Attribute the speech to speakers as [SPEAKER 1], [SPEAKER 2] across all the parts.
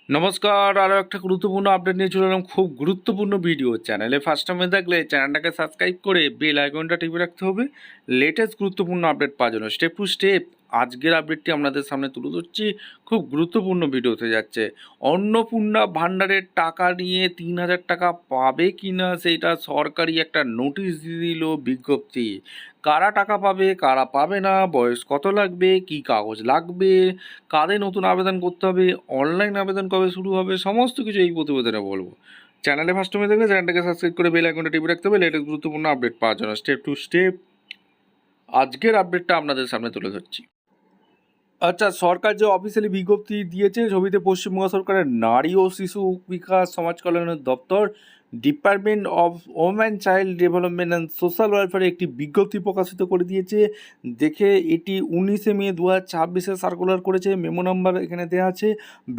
[SPEAKER 1] নমস্কার, আরও একটা গুরুত্বপূর্ণ আপডেট নিয়ে চলে এলাম। খুব গুরুত্বপূর্ণ ভিডিও। চ্যানেলে ফার্স্ট টাইমে থাকলে চ্যানেলটাকে সাবস্ক্রাইব করে বেল আইকনটা টিপে রাখতে হবে লেটেস্ট গুরুত্বপূর্ণ আপডেট পাওয়ার জন্য। স্টেপ টু স্টেপ আজকের আপডেটটি আপনাদের সামনে তুলে ধরছি। খুব গুরুত্বপূর্ণ ভিডিও হতে যাচ্ছে। অন্নপূর্ণা ভাণ্ডারের টাকা নিয়ে ৩,০০০ টাকা পাবে কি না সেইটা সরকারি একটা নোটিশ দিয়ে দিল, বিজ্ঞপ্তি। কারা টাকা পাবে, কারা পাবে না, বয়স কত লাগবে, কি কাগজ লাগবে, কাদের নতুন আবেদন করতে হবে, অনলাইন আবেদন কবে শুরু হবে, সমস্ত কিছু এই প্রতিবেদনে বলবো। চ্যানেলে ফার্স্ট টাইমে দেখবে চ্যানেলটাকে সাবস্ক্রাইব করে বেল আইকনটা টিপে রাখতে হবে লেটেস্ট গুরুত্বপূর্ণ আপডেট পাওয়ার জন্য। স্টেপ টু স্টেপ আজকের আপডেটটা আপনাদের সামনে তুলে ধরছি। আচ্ছা, সরকার যে অফিসিয়ালি বিজ্ঞপ্তি দিয়েছে, ছবিতে পশ্চিমবঙ্গ সরকারের নারী ও শিশু বিকাশ সমাজ কল্যাণের দপ্তর, department of woman child development and social ওয়েলফেয়ারে একটি বিজ্ঞপ্তি প্রকাশিত করে দিয়েছে। দেখে এটি 19শে মে 2026-এ সার্কুলার করেছে। মেমো নাম্বার এখানে দেওয়া আছে।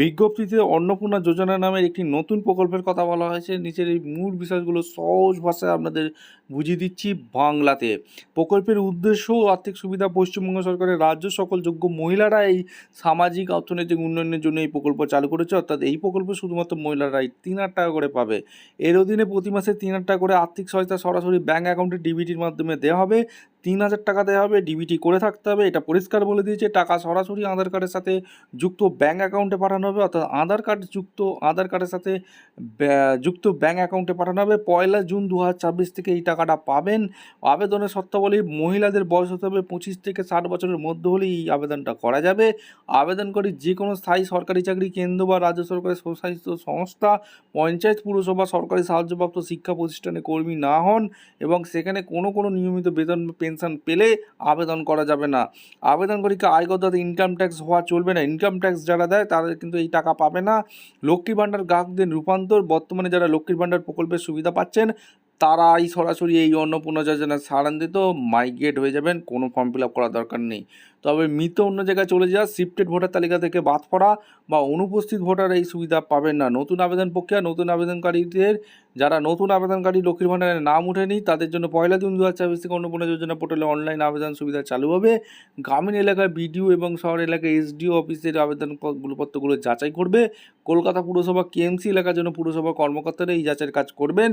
[SPEAKER 1] বিজ্ঞপ্তিতে অন্নপূর্ণা যোজনা নামের একটি নতুন প্রকল্পের কথা বলা হয়েছে। নিচের এই মূল বিষয়গুলো সহজ ভাষায় আপনাদের বুঝিয়ে দিচ্ছি বাংলাতে। প্রকল্পের উদ্দেশ্য ও আর্থিক সুবিধা: পশ্চিমবঙ্গ সরকারের রাজ্য সকল যোগ্য মহিলারা এই সামাজিক অর্থনৈতিক উন্নয়নের জন্য এই প্রকল্প চালু করেছে। অর্থাৎ এই প্রকল্প শুধুমাত্র মহিলারাই 3,000 টাকা করে পাবে। এর অধীনে প্রতি মাসে 3,000 টাকা করে আর্থিক সহায়তা সরাসরি ব্যাঙ্ক অ্যাকাউন্টে ডিবিটির মাধ্যমে দেওয়া হবে। 3,000 টাকা দেওয়া হবে, ডিবিটি করে থাকতে হবে। এটা পরিষ্কার বলে দিয়েছে। টাকা সরাসরি আধার কার্ডের সাথে যুক্ত ব্যাঙ্ক অ্যাকাউন্টে পাঠানো হবে। অর্থাৎ আধার কার্ডের সাথে যুক্ত ব্যাঙ্ক অ্যাকাউন্টে পাঠানো হবে। 1 জুন 2026 থেকে এই টাকাটা পাবেন। আবেদনের শর্তাবলী: মহিলাদের বয়স হতে হবে 25 থেকে 60 বছরের মধ্যে হলেই এই আবেদনটা করা যাবে। আবেদনকারী যে কোনো স্থায়ী সরকারি চাকরি, কেন্দ্র বা রাজ্য সরকারের স্বশাসিত সংস্থা, পঞ্চায়েত, পুরসভা, সরকারি সাহায্যপ্রাপ্ত শিক্ষা প্রতিষ্ঠানে কর্মী না হন এবং সেখানে কোনো নিয়মিত বেতন পেনশন পেলে আবেদন করা যাবে না। আবেদনকারীকে আয়করদাতা ইনকাম ট্যাক্স হওয়া চলবে না। ইনকাম ট্যাক্স যারা দেয় তাদের কিন্তু এই টাকা পাবে না। লক্ষ্মীর ভাণ্ডার গ্রাহকদের রূপান্তর: বর্তমানে যারা লক্ষ্মীর ভাণ্ডার প্রকল্পের সুবিধা পাচ্ছেন তারাই সরাসরি এই অন্নপূর্ণা যোজনার সারান্বিত মাইগ্রেট হয়ে যাবেন। কোনো ফর্ম ফিল আপ করার দরকার নেই। তবে মৃত অন্য জায়গায় চলে যাওয়া, শিফটেড ভোটার তালিকা থেকে বাদ পড়া বা অনুপস্থিত ভোটার এই সুবিধা পাবেন না। নতুন আবেদন প্রক্রিয়া: যারা নতুন আবেদনকারী লক্ষ্মীর ভাণ্ডারের নাম ওঠেনি তাদের জন্য 1 জুন 2024 থেকে অন্নপূর্ণা যোজনা পোর্টালে অনলাইন আবেদন সুবিধা চালু হবে। গ্রামীণ এলাকায় বিডিও এবং শহর এলাকায় এসডিও অফিসের পত্রগুলো যাচাই করবে। কলকাতা পুরসভা কেএমসি এলাকার জন্য পুরসভা কর্মকর্তারা এই যাচাইয়ের কাজ করবেন।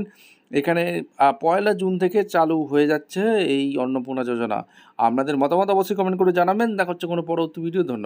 [SPEAKER 1] এখানে 1 জুন থেকে চালু হয়ে যাচ্ছে এই অন্নপূর্ণা যোজনা। আপনাদের মতামত অবশ্যই কমেন্ট করে জানাবেন। দেখা হচ্ছে কোনো পরবর্তী ভিডিও। ধন্যবাদ।